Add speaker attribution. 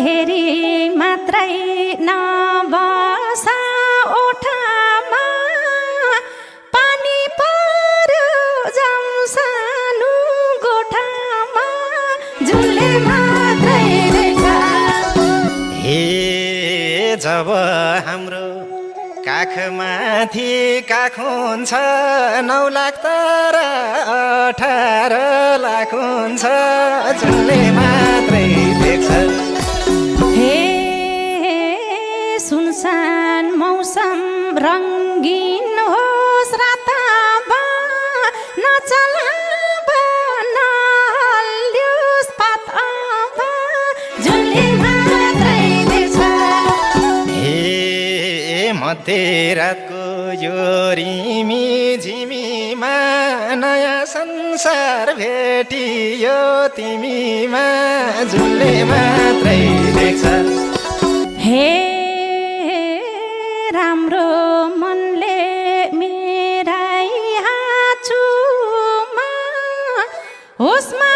Speaker 1: हेरी मात्रै नबसा ओठामा पानी पर्यो जाउँ सानो गोठामा झुलले मात्रै देख्छ
Speaker 2: हे जब हाम्रो काखमाथि काख हुन्छ 9 लाख तर 18 लाख हुन्छ झुलले मात्रै देख्छ
Speaker 1: हे सुनसान मौसम रङ्गीन होस् रातमा नचलाबा नहल्योस् पातमा झुलले मात्रै देख्छ
Speaker 2: हे मध्यरातको यो रिमी झिमीमा नयाँ संसार भेटियो तिमीमा झुलले मात्रै देख्छ
Speaker 1: हे राम्रो मनले मेरै हाचुमा होसमा